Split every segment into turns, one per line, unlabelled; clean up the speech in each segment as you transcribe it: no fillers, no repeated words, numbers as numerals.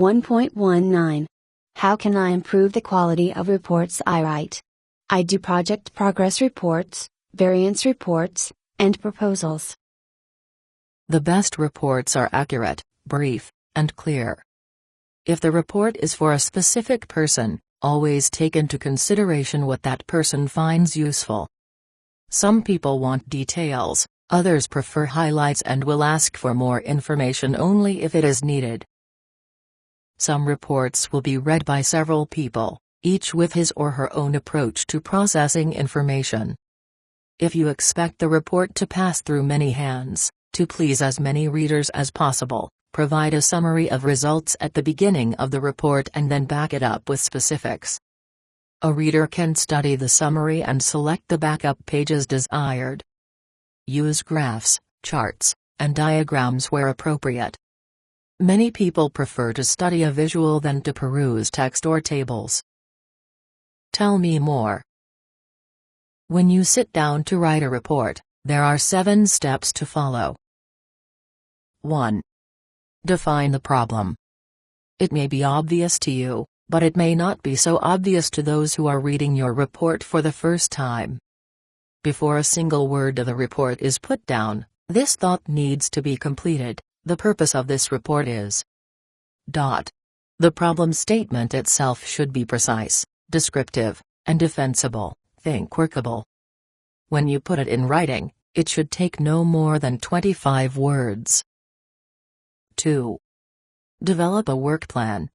1.19. How can I improve the quality of reports I write? I do project progress reports, variance reports, and proposals.
The best reports are accurate, brief, and clear. If the report is for a specific person, always take into consideration what that person finds useful. Some people want details, others prefer highlights and will ask for more information only if it is needed. Some reports will be read by several people, each with his or her own approach to processing information. If you expect the report to pass through many hands, to please as many readers as possible, provide a summary of results at the beginning of the report and then back it up with specifics. A reader can study the summary and select the backup pages desired. Use graphs, charts, and diagrams where appropriate. Many people prefer to study a visual than to peruse text or tables. Tell me more. When you sit down to write a report, there are 7 steps to follow. 1. Define the problem. It may be obvious to you, but it may not be so obvious to those who are reading your report for the first time. Before a single word of the report is put down, this thought needs to be completed. The purpose of this report is. The problem statement itself should be precise, descriptive, and defensible. Think workable. When you put it in writing, it should take no more than 25 words. 2. Develop a work plan.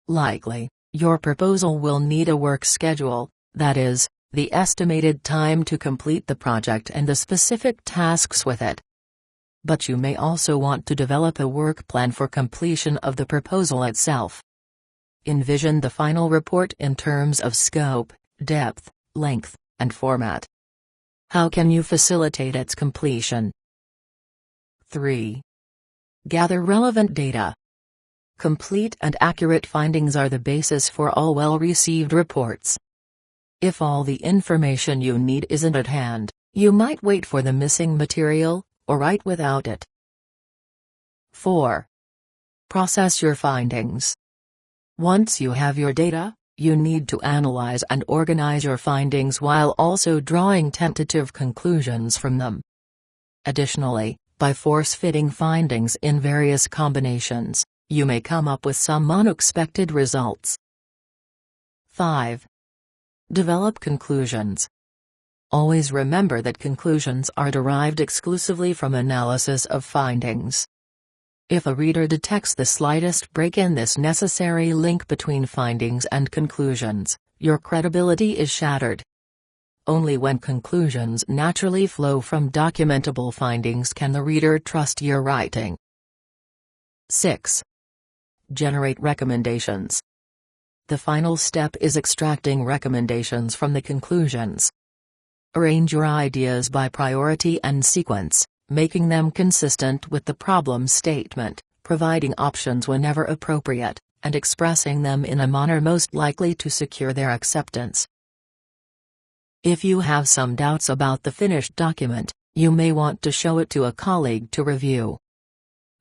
Likely, your proposal will need a work schedule, that is, the estimated time to complete the project and the specific tasks with it. But you may also want to develop a work plan for completion of the proposal itself. Envision the final report in terms of scope, depth, length, and format. How can you facilitate its completion? 3. Gather relevant data. Complete and accurate findings are the basis for all well-received reports. If all the information you need isn't at hand, you might wait for the missing material, or write without it. 4. Process your findings. Once you have your data, you need to analyze and organize your findings while also drawing tentative conclusions from them. Additionally, by force-fitting findings in various combinations, you may come up with some unexpected results. 5. Develop conclusions. Always remember that conclusions are derived exclusively from analysis of findings. If a reader detects the slightest break in this necessary link between findings and conclusions, your credibility is shattered. Only when conclusions naturally flow from documentable findings can the reader trust your writing. 6. Generate recommendations. The final step is extracting recommendations from the conclusions. Arrange your ideas by priority and sequence, making them consistent with the problem statement, providing options whenever appropriate, and expressing them in a manner most likely to secure their acceptance. If you have some doubts about the finished document, you may want to show it to a colleague to review.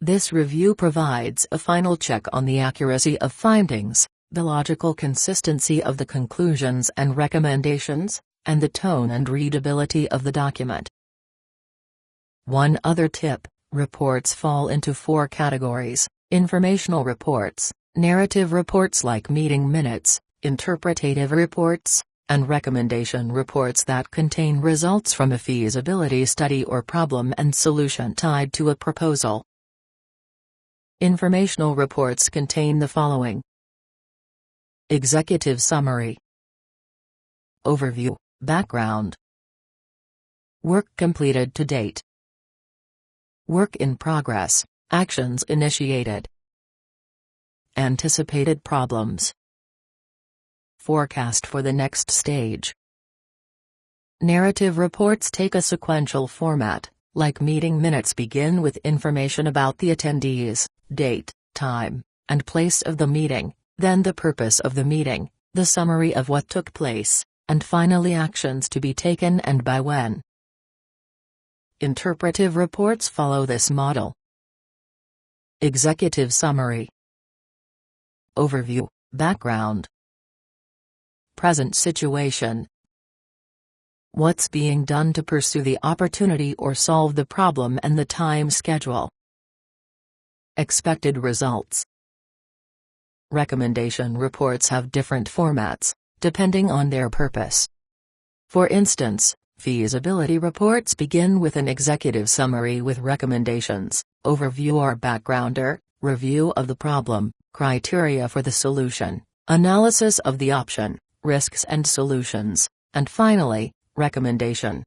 This review provides a final check on the accuracy of findings, the logical consistency of the conclusions and recommendations, and the tone and readability of the document. One other tip: reports fall into 4 categories: informational reports, narrative reports like meeting minutes, interpretative reports, and recommendation reports that contain results from a feasibility study or problem and solution tied to a proposal. Informational reports contain the following: executive summary, overview, background, work completed to date, work in progress, actions initiated, anticipated problems, forecast for the next stage. Narrative reports take a sequential format, like meeting minutes begin with information about the attendees, date, time, and place of the meeting, then the purpose of the meeting, the summary of what took place, and finally actions to be taken and by when. Interpretive reports follow this model. Executive summary. Overview, background. Present situation. What's being done to pursue the opportunity or solve the problem and the time schedule. Expected results. Recommendation reports have different formats, depending on their purpose. For instance, feasibility reports begin with an executive summary with recommendations, overview or backgrounder, review of the problem, criteria for the solution, analysis of the option, risks and solutions, and finally, recommendation.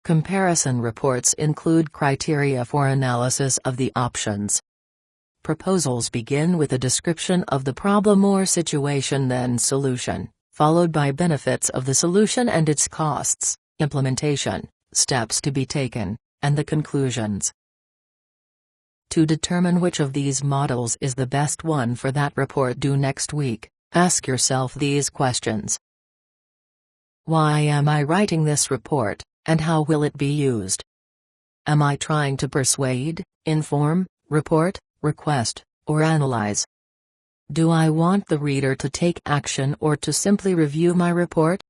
Comparison reports include criteria for analysis of the options. Proposals begin with a description of the problem or situation, then solution, followed by benefits of the solution and its costs, implementation, steps to be taken, and the conclusions. To determine which of these models is the best one for that report due next week, ask yourself these questions. Why am I writing this report, and how will it be used? Am I trying to persuade, inform, report, request, or analyze? Do I want the reader to take action or to simply review my report?